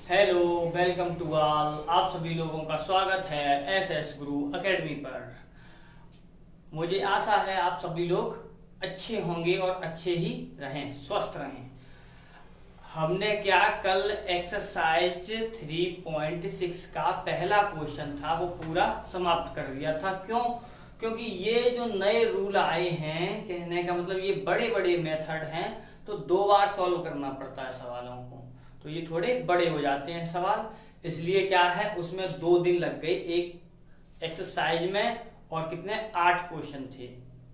Hello, welcome to all. आप सभी लोगों का स्वागत है एसएस गुरु एकेडमी पर। मुझे आशा है आप सभी लोग अच्छे होंगे और अच्छे ही रहें, स्वस्थ रहें। हमने क्या कल एक्सरसाइज 3.6 का पहला क्वेश्चन था वो पूरा समाप्त कर दिया था। क्यों? क्योंकि ये जो नए रूल आए हैं, कहने का मतलब ये बड़े बड़े मेथड हैं, तो 2 बार सॉल्व करना पड़ता है सवालों को, तो ये थोड़े बड़े हो जाते हैं सवाल। इसलिए क्या है, उसमें 2 दिन लग गए एक एक्सरसाइज में, और कितने 8 क्वेश्चन थे।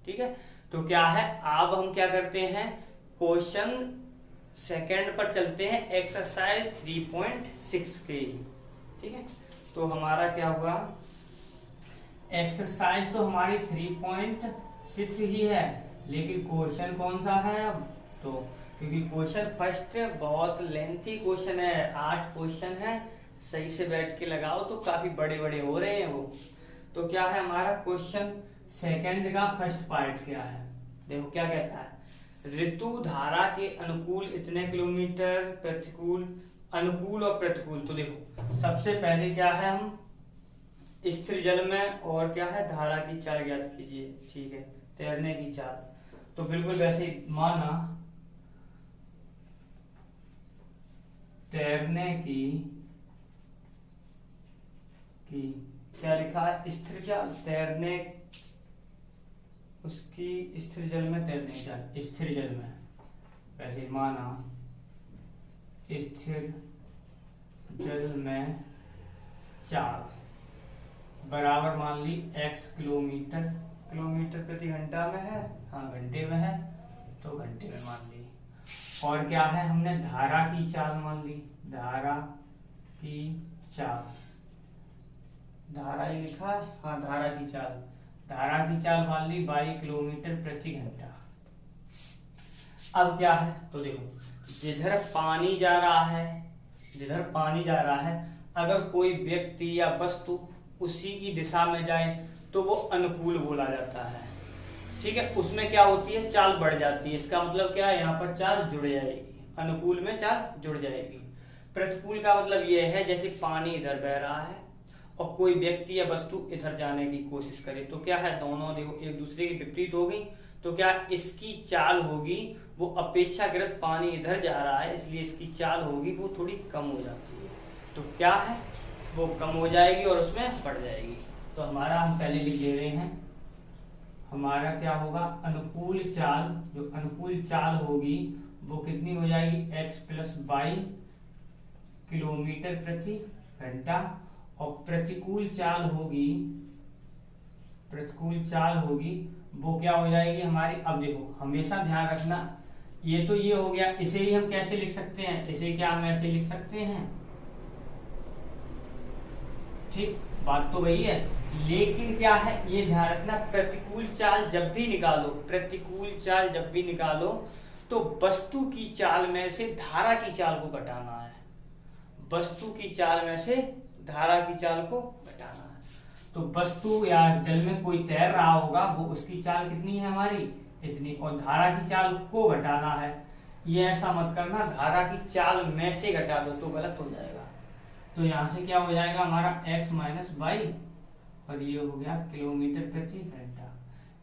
ठीक है, तो क्या है, अब हम क्या करते हैं, क्वेश्चन सेकंड पर चलते हैं, एक्सरसाइज 3.6 के ही। ठीक है, तो हमारा क्या हुआ, एक्सरसाइज तो हमारी 3.6 ही है, लेकिन क्वेश्चन कौन सा है अब, तो क्योंकि क्वेश्चन फर्स्ट बहुत लेंथी क्वेश्चन है, 8 क्वेश्चन है, सही से बैठ के लगाओ तो काफी बड़े बड़े हो रहे हैं वो। तो क्या है हमारा क्वेश्चन सेकंड का फर्स्ट पार्ट क्या है, देखो क्या कहता है, ऋतु धारा के अनुकूल इतने किलोमीटर, प्रतिकूल, अनुकूल और प्रतिकूल। तो देखो सबसे पहले क्या है, हम स्थिर जल में और क्या है धारा की चाल ज्ञात कीजिए। ठीक है, तैरने की चाल, तो बिल्कुल वैसे माना तैरने की क्या लिखा है, स्थिर चाल, तैरने उसकी स्थिर जल में तैरने की चाल, स्थिर जल में वैसे माना स्थिर जल में चाल बराबर मान ली x किलोमीटर, किलोमीटर प्रति घंटा में है, हाँ घंटे में है तो घंटे में मान ली। और क्या है, हमने धारा की चाल मान ली, धारा की चाल, धारा ही लिखा है, हाँ धारा की चाल, धारा की चाल मान ली 22 किलोमीटर प्रति घंटा। अब क्या है, तो देखो जिधर पानी जा रहा है, जिधर पानी जा रहा है, अगर कोई व्यक्ति या वस्तु उसी की दिशा में जाए तो वो अनुकूल बोला जाता है। ठीक है, उसमें क्या होती है, चाल बढ़ जाती है। इसका मतलब क्या है, यहाँ पर चाल जुड़ जाएगी, अनुकूल में चाल जुड़ जाएगी। प्रतिकूल का मतलब ये है जैसे पानी इधर बह रहा है और कोई व्यक्ति या वस्तु इधर जाने की कोशिश करे, तो क्या है, दोनों देखो एक दूसरे की विपरीत हो गई, तो क्या इसकी चाल होगी वो अपेक्षाकृत पानी इधर जा रहा है, इसलिए इसकी चाल होगी वो थोड़ी कम हो जाती है। तो क्या है, वो कम हो जाएगी और उसमें बढ़ जाएगी। तो हमारा हम पहले लिख दे रहे हैं, हमारा क्या होगा, अनुकूल चाल, जो अनुकूल चाल होगी वो कितनी हो जाएगी, x + 22 किलोमीटर प्रति घंटा, और प्रतिकूल चाल होगी, प्रतिकूल चाल होगी वो क्या हो जाएगी हमारी। अब देखो हमेशा ध्यान रखना, ये तो ये हो गया, इसे ही हम कैसे लिख सकते हैं, इसे क्या हम ऐसे लिख सकते हैं, ठीक, बात तो वही है। लेकिन क्या है, ये ध्यान रखना, प्रतिकूल चाल जब भी निकालो, प्रतिकूल चाल जब भी निकालो तो वस्तु की चाल में से धारा की चाल को घटाना है, वस्तु की चाल में से धारा की चाल को घटाना है। तो वस्तु या जल में कोई तैर रहा होगा, वो उसकी चाल कितनी है हमारी, इतनी, और धारा की चाल को घटाना है। ये ऐसा मत करना धारा की चाल में से घटा दो तो गलत हो जाएगा। तो यहां से क्या हो जाएगा हमारा x - 22, और ये हो गया किलोमीटर प्रति घंटा।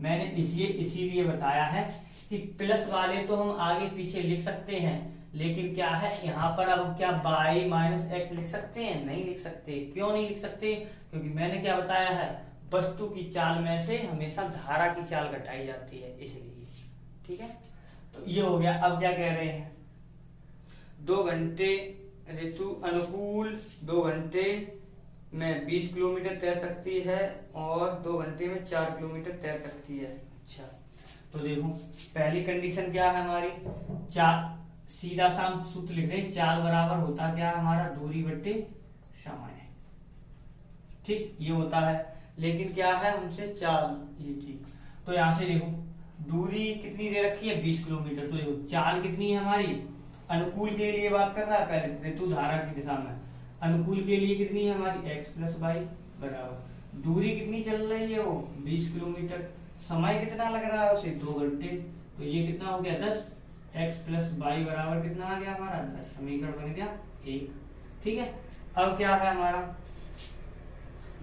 मैंने इसीलिए बताया है कि प्लस वाले तो हम आगे पीछे लिख सकते हैं, लेकिन क्या है यहाँ पर अब क्या y - x लिख सकते हैं, नहीं लिख सकते। क्यों नहीं लिख सकते, क्योंकि मैंने क्या बताया है, वस्तु की चाल में से हमेशा धारा की चाल घटाई जाती है, इसलिए। ठीक है, तो ये हो गया। अब क्या कह रहे हैं, 2 घंटे ऋतु अनुकूल, 2 घंटे में 20 किलोमीटर तैर सकती है और 2 घंटे में 4 किलोमीटर तैर सकती है। अच्छा, तो देखो पहली कंडीशन क्या है हमारी, सीधा सा सूत्र लिख रहे हैं, चाल बराबर होता क्या है हमारा, दूरी बटे समय। ठीक, ये होता है, लेकिन क्या है हमसे चाल, ये ठीक। तो यहां से देखो दूरी कितनी दे रखी है, 20 किलोमीटर। तो देखो चाल कितनी है हमारी, अनुकूल के लिए बात कर रहा है पहले, ऋतु धारा की दिशा में, अनुकूल के लिए कितनी है हमारी, x + 22 बराबर, दूरी कितनी चल रही है वो 20 किलोमीटर, समय कितना लग रहा है उसे, 2 घंटे। तो ये कितना हो गया 10, x + 22 बराबर कितना आ गया हमारा 10, समीकरण बन गया 1। ठीक है। अब क्या है हमारा,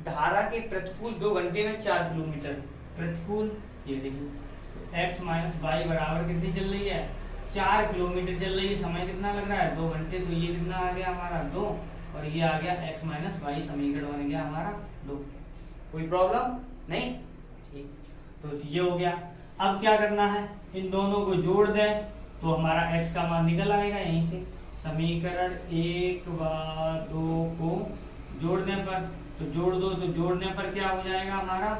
धारा के प्रतिकूल 2 घंटे में 4 किलोमीटर प्रतिकूल, ये देखिए एक्स माइनस वाई बराबर कितनी चल रही है, 4 किलोमीटर चल रही है। समय कितना लग रहा है, 2 घंटे। तो ये कितना आ गया हमारा 2, और ये आ गया एक्स माइनस वाई, समीकरण बन गया हमारा 2। कोई प्रॉब्लम नहीं, ठीक। तो ये हो गया। अब क्या करना है, इन दोनों को जोड़ दें तो हमारा x का मान निकल आएगा यहीं से। समीकरण 1 व 2 को जोड़ने पर, तो जोड़ दो, तो जोड़ने पर क्या हो जाएगा हमारा,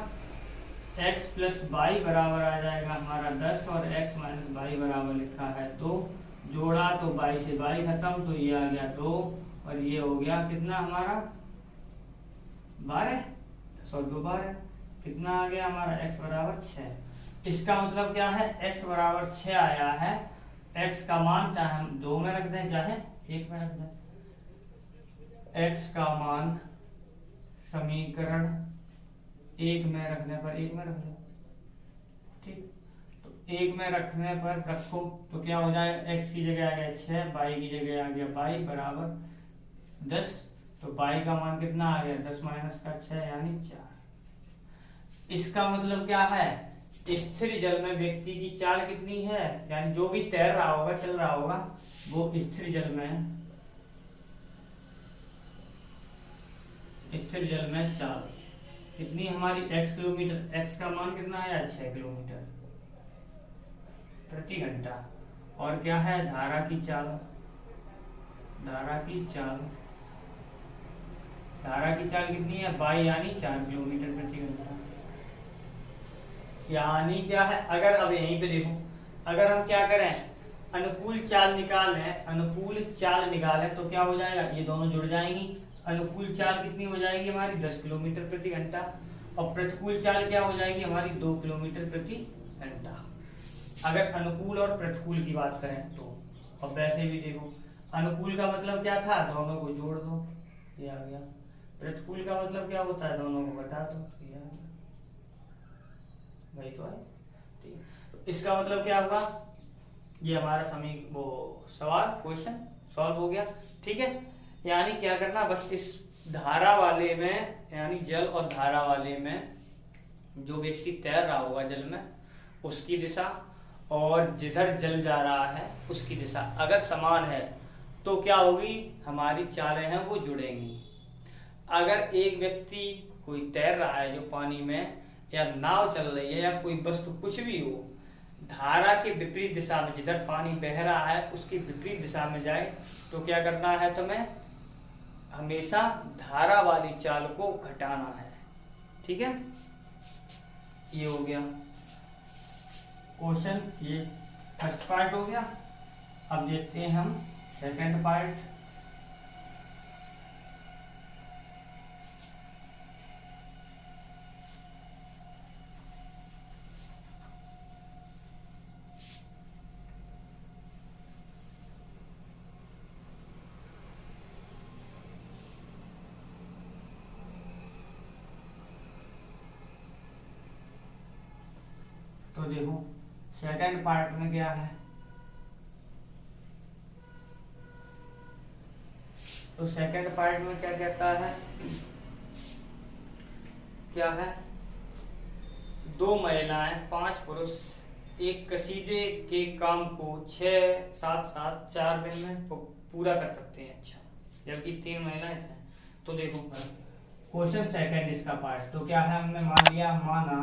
x प्लस वाई बराबर आ जाएगा हमारा 10, और x माइनस वाई बराबर लिखा है 2। जोड़ा तो y से y खत्म, तो ये आ गया 2, और ये हो गया कितना हमारा 12, 10 और 2 12, कितना आ गया हमारा x बराबर 6। इसका मतलब क्या है, x बराबर 6 आया है। x का मान चाहे हम 2 में रख दें चाहे 1 में रख दें, x का मान समीकरण 1 में रखने पर 1 में रख दो, ठीक। तो 1 में रखने पर रखो तो क्या हो जाएगा, x की जगह आ गया 6, y की जगह आ गया y बराबर 10। तो y का मान कितना आ गया, 10 माइनस का 6 यानी 4। इसका मतलब क्या है, स्थिर जल में व्यक्ति की चाल कितनी है, यानी जो भी तैर रहा होगा, चल रहा होगा, वो स्थिर जल में चाल कितनी हमारी x किलोमीटर, x का मान कितना आया 6 किलोमीटर प्रति घंटा। और क्या है, धारा की चाल कितनी है, y यानी 4 किलोमीटर प्रति घंटा। यानी क्या है, अगर अब यहीं पे देखो, अगर हम क्या करें, अनुकूल चाल निकालें तो क्या हो जाएगा, ये दोनों जुड़ जाएंगी। अनुकूल चाल कितनी हो जाएगी हमारी 10 किलोमीटर प्रति घंटा, और प्रतिकूल चाल क्या हो जाएगी हमारी 2 किलोमीटर प्रति घंटा, अगर अनुकूल और प्रतिकूल की बात करें तो। और वैसे भी देखो, अनुकूल का मतलब क्या था, दोनों को जोड़ दो, ये आ गया। प्रतिकूल का मतलब क्या होता है, दोनों को घटा दो, ये आ गया, वही तो है, ठीक। तो इसका मतलब क्या होगा, ये हमारा सवाल क्वेश्चन सॉल्व हो गया, ठीक है। यानी क्या करना, बस इस धारा वाले में, यानी जल और धारा वाले में जो व्यक्ति तैर रहा होगा जल में, उसकी दिशा और जिधर जल जा रहा है उसकी दिशा अगर समान है तो क्या होगी, हमारी चालें हैं वो जुड़ेंगी। अगर एक व्यक्ति कोई तैर रहा है जो पानी में, या नाव चल रही है, या कोई वस्तु कुछ भी हो, धारा के विपरीत दिशा में, जिधर पानी बह रहा है उसकी विपरीत दिशा में जाए, तो क्या करना है तुम्हें, हमेशा धारा वाली चाल को घटाना है, ठीक है। ये हो गया क्वेश्चन, ये फर्स्ट पार्ट हो गया। अब देखते हैं हम सेकंड पार्ट। तो देखो सेकंड पार्ट में क्या है, तो सेकंड पार्ट में क्या कहता है, क्या है, 2 महिलाएं 5 पुरुष एक कसीदे के काम को 6-7-7-4 दिन में पूरा कर सकते हैं, अच्छा, जबकि 3 महिलाएं थे। तो देखो क्वेश्चन सेकंड इसका पार्ट, तो क्या है, हमने मान लिया, माना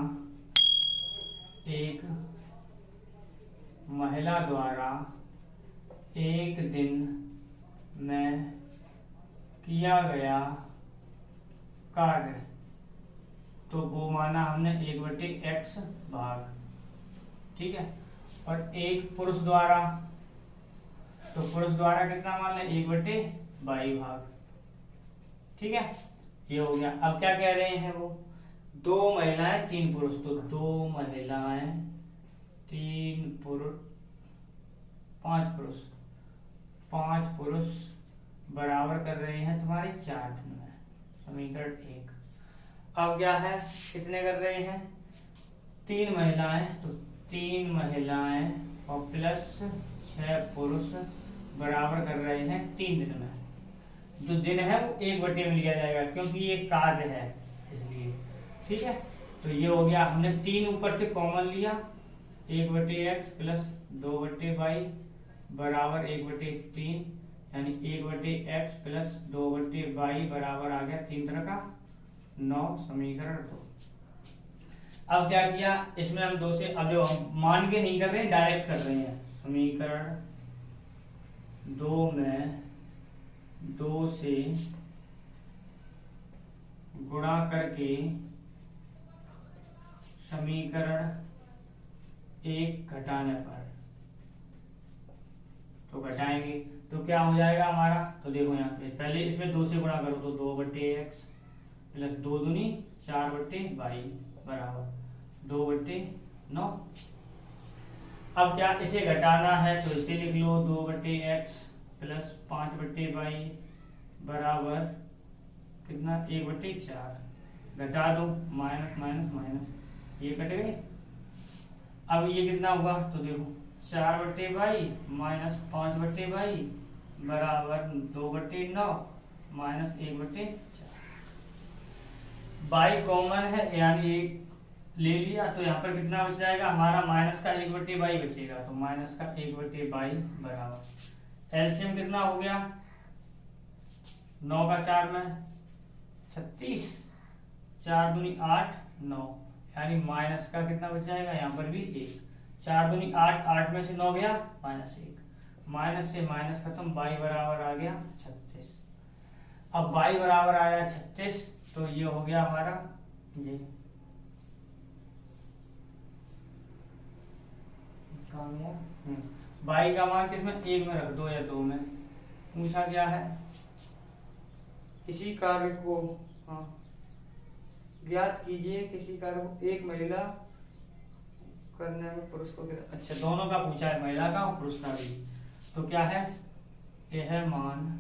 एक महिला द्वारा एक दिन में किया गया कार्य, तो वो माना हमने 1/x भाग, ठीक है। और एक पुरुष द्वारा, तो पुरुष द्वारा कितना मान लें, 1/y भाग, ठीक है। ये हो गया। अब क्या कह रहे हैं वो, 2 महिलाएं 3 पुरुष, तो 2 महिलाएं 3 पुरुष 5 पुरुष बराबर कर रहे हैं तुम्हारे 4 दिन में, समीकरण 1। अब क्या है, कितने कर रहे हैं, 3 महिलाएं, तो 3 महिलाएं और प्लस 6 पुरुष बराबर कर रहे हैं 3 दिन में। जो दिन है वो 1/, में लिया जाएगा क्योंकि ये कार्य है इसलिए। ठीक है, तो ये हो गया, हमने 3 ऊपर से कॉमन लिया, 1/x प्लस 2/y बराबर 1/3, यानी 1/x प्लस 2/y बराबर आ गया 3 तरह का 9, समीकरण 2। अब क्या किया, इसमें हम 2 से, अब जो हम मान के नहीं कर रहे हैं, डायरेक्ट कर रहे हैं, समीकरण 2 में 2 से गुणा करके समीकरण 1 घटाने पर, तो घटाएंगे तो क्या हो जाएगा हमारा, तो देखो यहाँ पे पहले इसमें 2 से गुणा करो तो 2/x प्लस 2 दूनी 4/y बराबर 2/9। अब क्या इसे घटाना है तो इसे लिख लो, 2/x प्लस 5/y बराबर कितना, 1/4, घटा दो, माइनस माइनस माइनस, ये कट गए। अब ये कितना हुआ तो देखो 4/y माइनस 5/y बराबर 2/9 माइनस 1/4। y कॉमन है यानी एक ले लिया, तो यहाँ पर कितना बच जाएगा हमारा, माइनस का 1/y बचेगा, तो माइनस का 1/y बराबर एलसीएम कितना हो गया, 9 का 4 में 36, 4 दूनी 8, 9, यानी माइनस का कितना बच जाएगा, यहाँ पर भी 1, 4 दूनी 8, 8 में से 9 गया -1, माइनस से माइनस खत्म, y बराबर आ गया 36। अब y बराबर आया 36, तो ये हो गया हमारा ये y का मान किसमें, 1 में रख दो या 2 में। पूछा क्या है, इसी कार्य को ज्ञात कीजिए, किसी कार्य को एक महिला करने में पुरुष को, अच्छा दोनों का पूछा है, महिला का और पुरुष का भी। तो क्या है, यह मान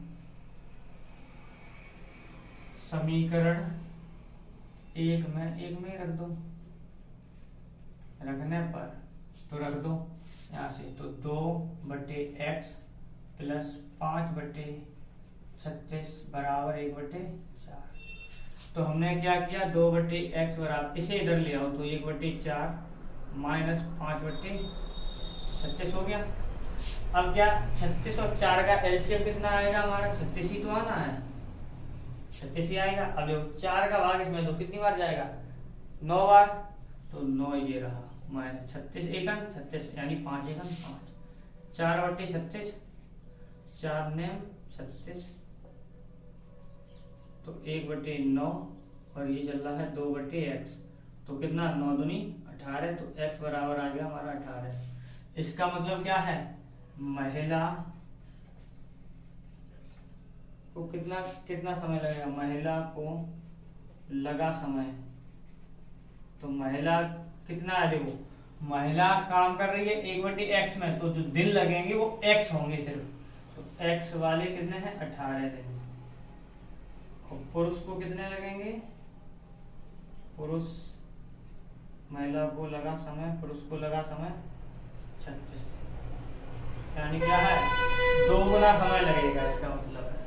समीकरण 1 में रख दो, रखने पर तो रख दो यहाँ से, तो 2/x प्लस 5/36 बराबर 1/4। तो हमने क्या किया, 2/x बराबर, इसे इधर ले आओ तो 1/4 माइनस 5/36 हो गया। अब क्या 36 और 4 का एलसीएम कितना आएगा हमारा, 36 ही तो आना है, 36 ही आएगा। अब जो 4 का भाग इसमें तो कितनी बार जाएगा, 9 बार, तो 9 ये रहा माइनस 36 एकन 36 यानी 5 एकन 5, 4/36, 4 ने 36, तो 1/9 और ये चल रहा है 2/x, तो कितना 9 दूनी 18, तो x बराबर आ गया हमारा 18। इसका मतलब क्या है, महिला को कितना समय लगेगा, महिला को लगा समय, तो महिला कितना है, देखो महिला काम कर रही है 1/x में, तो जो दिन लगेंगे वो x होंगे सिर्फ, तो x वाले कितने हैं 18 दिन। और पुरुष को कितने लगेंगे, पुरुष महिला को लगा समय, पुरुष को लगा समय 36, यानी क्या है 2 गुना समय लगेगा, इसका मतलब है।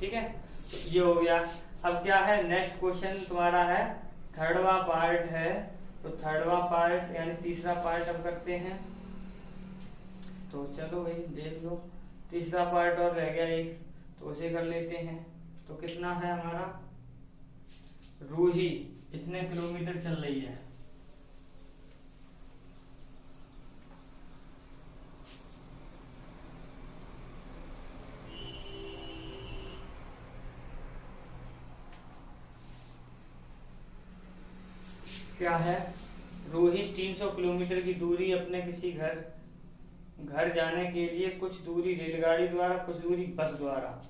ठीक है, तो ये हो गया। अब क्या है, नेक्स्ट क्वेश्चन तुम्हारा है, थर्डवा पार्ट है, तो थर्डवा पार्ट यानी तीसरा पार्ट अब करते हैं। तो चलो भाई देख लो, तीसरा पार्ट और रह गया एक, तो उसे कर लेते हैं। तो कितना है हमारा, रूही इतने किलोमीटर चल रही है, क्या है, रूही 300 किलोमीटर की दूरी अपने किसी घर जाने के लिए कुछ दूरी रेलगाड़ी द्वारा, कुछ दूरी बस द्वारा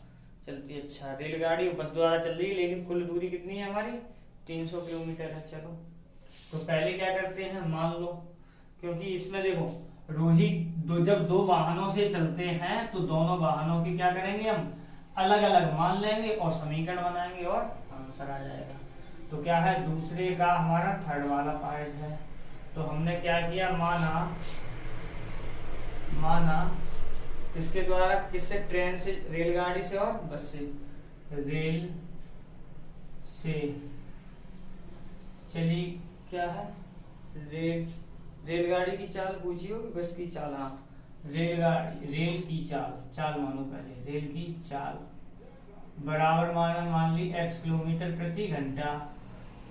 चलती है। अच्छा, रेलगाड़ी और बस द्वारा चल रही है, लेकिन कुल दूरी कितनी है हमारी 300 किलोमीटर है। चलो तो पहले क्या करते हैं, मान लो, क्योंकि इसमें देखो रूही जब 2 वाहनों से चलते हैं तो दोनों वाहनों की क्या करेंगे, हम अलग अलग मान लेंगे और समीकरण बनाएंगे और आंसर आ जाएगा। तो क्या है, दूसरे का हमारा थर्ड वाला पार्ट है। तो हमने क्या किया, माना किसके द्वारा, किससे, ट्रेन से, रेलगाड़ी से और बस से। रेल से चली क्या है, रेलगाड़ी की चाल पूछी हो कि बस की चाल। हाँ, रेलगाड़ी, रेल की चाल, चाल मानो पहले, रेल की चाल बराबर मान ली x किलोमीटर प्रति घंटा,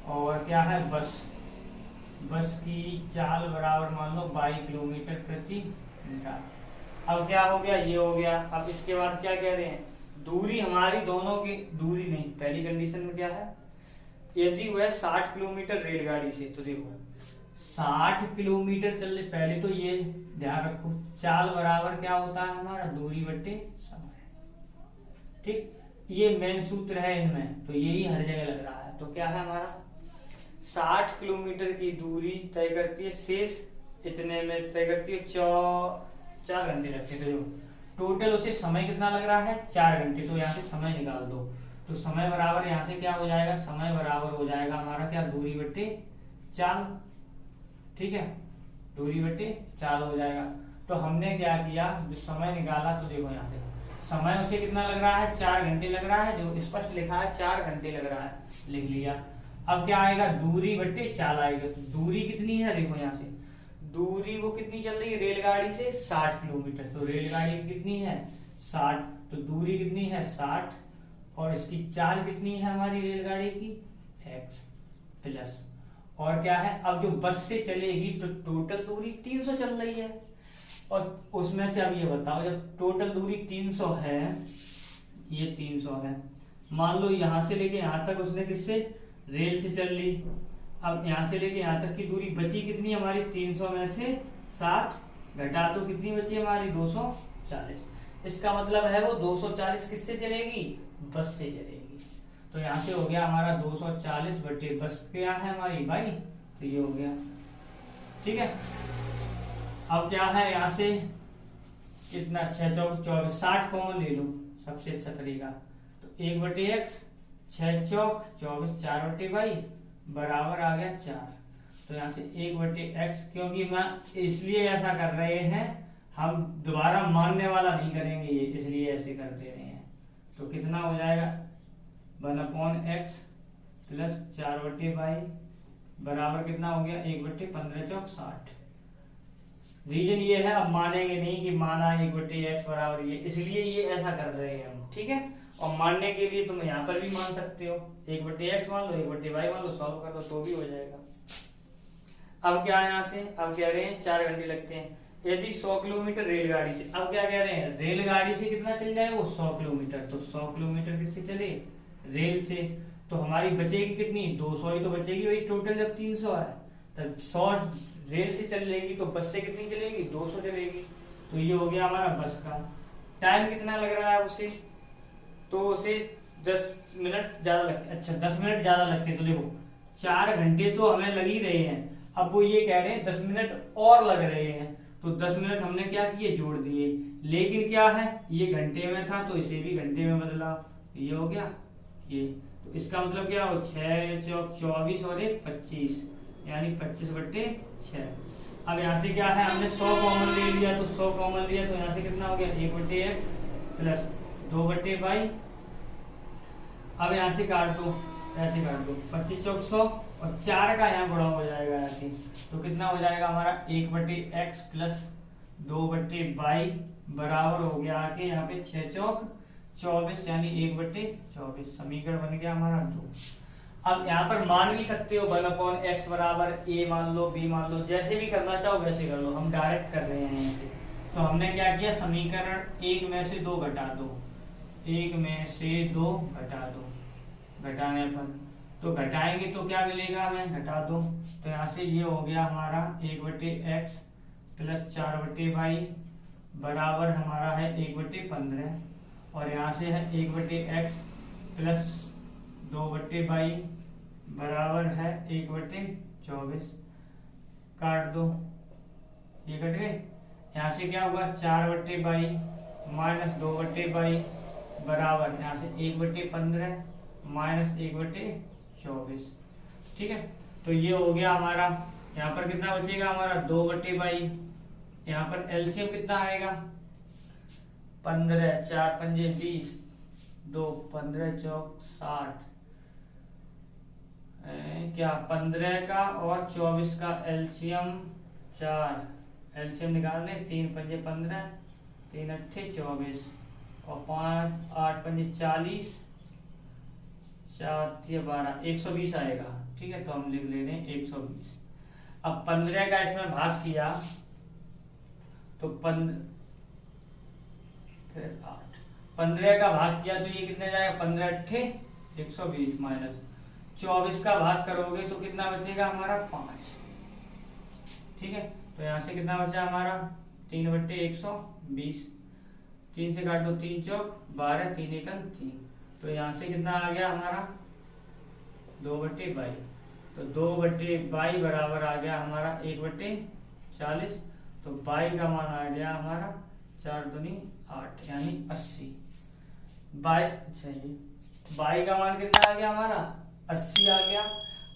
और क्या है बस की चाल बराबर मान लो 22 किलोमीटर प्रति घंटा। अब क्या हो गया, ये हो गया। अब इसके बाद क्या कह रहे हैं, दूरी हमारी दोनों की, दूरी नहीं, पहली कंडीशन में क्या है, यदि वह 60 किलोमीटर रेलगाड़ी से, तो देखो 60 किलोमीटर चल रहे, पहले तो ये ध्यान रखो, चाल बराबर क्या होता है हमारा, दूरी बट्टे समय। ठीक, ये मेन सूत्र है इनमें, तो यही हर जगह लग रहा है। तो क्या है हमारा, 60 किलोमीटर की दूरी तय करती है, शेष इतने में तय करती है 4 घंटे लगते थे। टोटल उसे समय कितना लग रहा है, 4 घंटे। तो यहाँ से समय निकाल दो, तो समय बराबर यहाँ से क्या हो जाएगा, समय बराबर हो जाएगा हमारा क्या, दूरी बट्टे चाल। ठीक है, दूरी बट्टे चाल हो जाएगा। तो हमने क्या किया, जो समय निकाला, तो देखो यहाँ से समय उसे कितना लग रहा है, 4 घंटे लग रहा है, जो स्पष्ट लिखा है 4 घंटे लग रहा है, लिख लिया। अब क्या आएगा, दूरी बट्टे चाल आएगा। तो दूरी कितनी है, देखो यहाँ से दूरी वो कितनी चल रही है रेलगाड़ी से, 60 किलोमीटर। तो रेलगाड़ी की कितनी है, 60, तो दूरी कितनी है 60, और इसकी चाल कितनी है हमारी रेलगाड़ी की, x प्लस, और क्या है, अब जो बस से चलेगी तो टोटल दूरी 300 चल रही है, और उसमें से अब ये बताओ, जब टोटल दूरी 300 है, ये 300 है, मान लो यहां से लेके यहां तक उसने किससे, रेल से चल ली। अब यहां से लेके यहां तक की दूरी बची कितनी हमारी, 300 में से 60 घटा दो, कितनी बची हमारी, 240। इसका मतलब है वो 240 किससे चलेगी, बस से चलेगी। तो यहाँ से हो गया हमारा 240 बटे बस क्या है हमारी बाई, तो ये हो गया। ठीक है, अब क्या है, यहाँ से कितना, 6 चौक 24, 60 कॉमन ले लो, सबसे अच्छा तरीका। तो 1 बटे एक्स, 6 चौक 24, 4 बटे बाई बराबर आ गया 4। तो यहाँ से 1 बटे एक्स, क्योंकि मैं इसलिए ऐसा कर रहे हैं, हम दोबारा मानने वाला नहीं करेंगे ये, इसलिए ऐसे कर दे रहे हैं। तो कितना हो जाएगा, 1/x प्लस 4 बटे बाई बराबर कितना हो गया, 1 बटे 15 चौक 60। रीजन ये है, अब मानेंगे नहीं कि माना 1 बटे एक्स बराबर ये, इसलिए ये ऐसा कर रहे हैं हम। ठीक है, और मानने के लिए तुम यहाँ पर भी मान सकते हो, 1 बटे एक्स मान लो, 1 बटे वाई मान लो, सॉल्व कर दो तो भी हो जाएगा। अब क्या है, यहाँ से अब कह रहे हैं 4 घंटे लगते हैं यदि 100 किलोमीटर रेलगाड़ी से। अब क्या कह रहे हैं, रेलगाड़ी से कितना चल जाए वो, 100 किलोमीटर। तो 100 किलोमीटर किससे चले, रेल से। तो हमारी बचेगी कितनी, 200 ही तो बचेगी भाई, टोटल जब 300 है, तब 100 रेल से चल लेगी, तो बस से कितनी चलेगी, 200 चलेगी। तो ये हो गया हमारा बस का। टाइम कितना लग रहा है उसे, तो उसे 10 मिनट ज्यादा लगते, अच्छा 10 मिनट ज्यादा लगते। तो देखो 4 घंटे तो हमें लग ही रहे हैं, अब वो ये कह रहे हैं 10 मिनट और लग रहे हैं, तो 10 मिनट हमने क्या किए, जोड़ दिए। लेकिन क्या है, ये घंटे में था तो इसे भी घंटे में बदला, ये हो गया ये। तो इसका मतलब क्या हो, 6 चौक 24 और 1 25, यानी 25 बटे 6। अब यहाँ से क्या है, हमने 100 कॉमन ले लिया, तो 100 कॉमन लिया तो यहाँ से कितना हो गया, 1 बटे एक्स प्लस 2 बटे बाई। अब यहाँ से काट दो, ऐसे काट दो, 25 चौक 100 और 4 का यहाँ गुणा हो जाएगा ऐसे, तो कितना हो जाएगा हमारा 1 बटे एक्स प्लस 2 बटे बाई बराबर हो गया आके यहाँ पे 6 चौक 24, यानी 1 बटे 24। समीकरण बन गया हमारा 2। अब यहाँ पर मान भी सकते हो 1/x बराबर a मान लो, b मान लो, जैसे भी करना चाहो वैसे कर लो, हम डायरेक्ट कर रहे हैं ऐसे। तो हमने क्या किया, समीकरण 1 में से 2 घटा दो, 1 में से 2 घटा दो, घटाने पर तो घटाएंगे तो क्या मिलेगा हमें, घटा दो। तो यहाँ से ये हो गया हमारा 1 बटे एक्स प्लस 4 बटे वाई बराबर हमारा है 1 बटे 15, और यहाँ से है 1 बटे एक्स प्लस 2 बटे बाई बराबर है 1 बटे 24। काट दो, ये कट गए। यहाँ से क्या होगा, 4 बटे बाई माइनस 2 बटे बाई बराबर यहाँ से 1 बटे 15 माइनस 1 बटे 24। ठीक है, तो ये हो गया हमारा। यहाँ पर कितना बचेगा हमारा, 2 बटे बाई, यहाँ पर एलसीएम कितना आएगा, 15, 4 पंजे 20, 2 15 चौक 60, क्या 15 का और 24 का एलसीएम 4, एलसीएम निकाल लें। 3 पंजे 15, 3 अट्ठे 24 और 5 8 पंजे 40, 4 12, 120 आएगा। ठीक है, तो हम लिख ले रहे हैं 120। अब 15 का इसमें भाग किया तो 15 का भाग किया तो ये कितने जाएगा, 15 अट्ठे 120 माइनस 24 का भाग करोगे तो कितना बचेगा हमारा 5। ठीक है, तो यहाँ से कितना बचा हमारा 3/120, 3 से काट दो 3 चौक 12, 3 एकम 3, तो यहाँ से कितना आ गया हमारा 2/22, तो 2/22 बराबर आ गया हमारा 1/40, तो 22 का मान आ गया हमारा 4 दूनी 8 यानी 80। 22 का मान कितना आ गया हमारा 80 आ गया।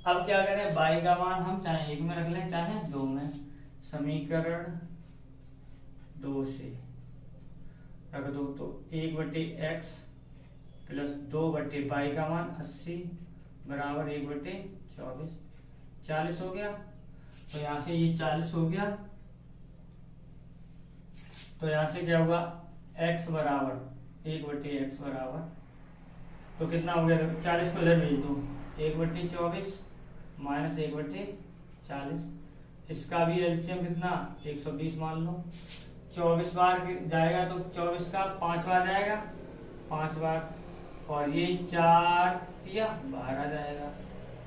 अब क्या करें, 22 का मान हम चाहे 1 में रख लें चाहे 2 में, समीकरण 2 से रख दो तो 1/x प्लस 2/22 का मान 80 बराबर 1/24, 40 हो गया। तो यहाँ से ये 40 हो गया, तो यहाँ से क्या हुआ x बराबर 1/x बराबर, तो कितना हो गया 40 को इधर भेज दो 1/24 माइनस 1/40, इसका भी एलसीएम कितना 120 मान लो। 24 बार जाएगा तो 24 का 5 बार जाएगा, 5 बार, और ये 4 या 12 जाएगा,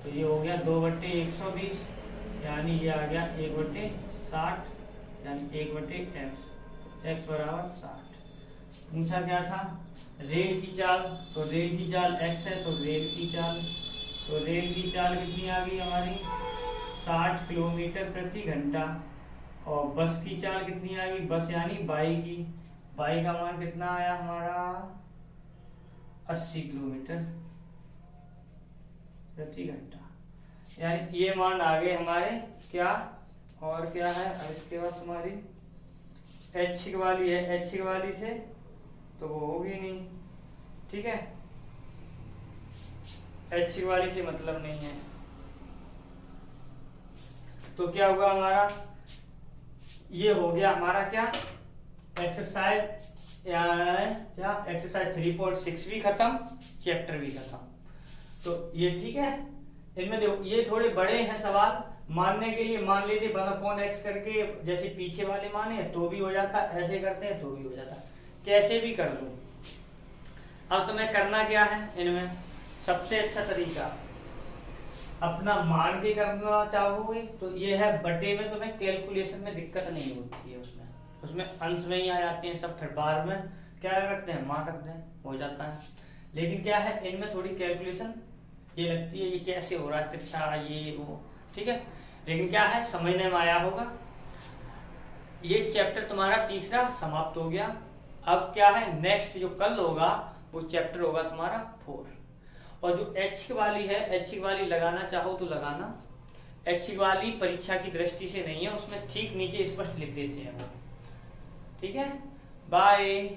तो ये हो गया 2/120 यानी ये आ गया 1/60 यानी 1/x, x बराबर 60। पूछा क्या था रेल की चाल, तो रेल की चाल x है, तो रेल की चाल, तो रेल की चाल कितनी आ गई हमारी 60 किलोमीटर प्रति घंटा, और बस की चाल कितनी आ गई, बस यानी 22 की, 22 का मान कितना आया हमारा 80 किलोमीटर प्रति घंटा, यानी ये मान आ गए हमारे क्या, और क्या है अब इसके बाद तुम्हारी h वाली है, h वाली से तो वो होगी नहीं। ठीक है, h वाली से मतलब नहीं है, तो क्या हुआ हमारा, ये हो गया हमारा क्या एक्सरसाइज, क्या एक्सरसाइज 3.6 भी खत्म, चैप्टर भी खत्म। तो ये ठीक है, इनमें देखो ये थोड़े बड़े हैं सवाल, मानने के लिए मान लेते 1/x करके जैसे पीछे वाले माने तो भी हो जाता, ऐसे करते हैं तो भी हो जाता, कैसे भी कर लो। अब तुम्हें करना क्या है, इनमें सबसे अच्छा तरीका अपना मान के करना चाहोगे तो ये है बटे में, तुम्हें कैलकुलेशन में दिक्कत नहीं होती है, उसमें अंश में ही आ जाते हैं सब, फिर बार में क्या रखते हैं मान रखते हैं, हो जाता है। लेकिन क्या है इनमें थोड़ी कैलकुलेशन ये लगती है, ये कैसे हो रहा है तिरछा ये वो, ठीक है, लेकिन क्या है समझने में आया होगा। ये चैप्टर तुम्हारा तीसरा समाप्त हो गया। अब क्या है नेक्स्ट जो कल होगा वो चैप्टर होगा तुम्हारा 4, और जो एच वाली है, एच वाली लगाना चाहो तो लगाना, एच वाली परीक्षा की दृष्टि से नहीं है, उसमें ठीक नीचे स्पष्ट लिख देते हैं वो। ठीक है, बाय।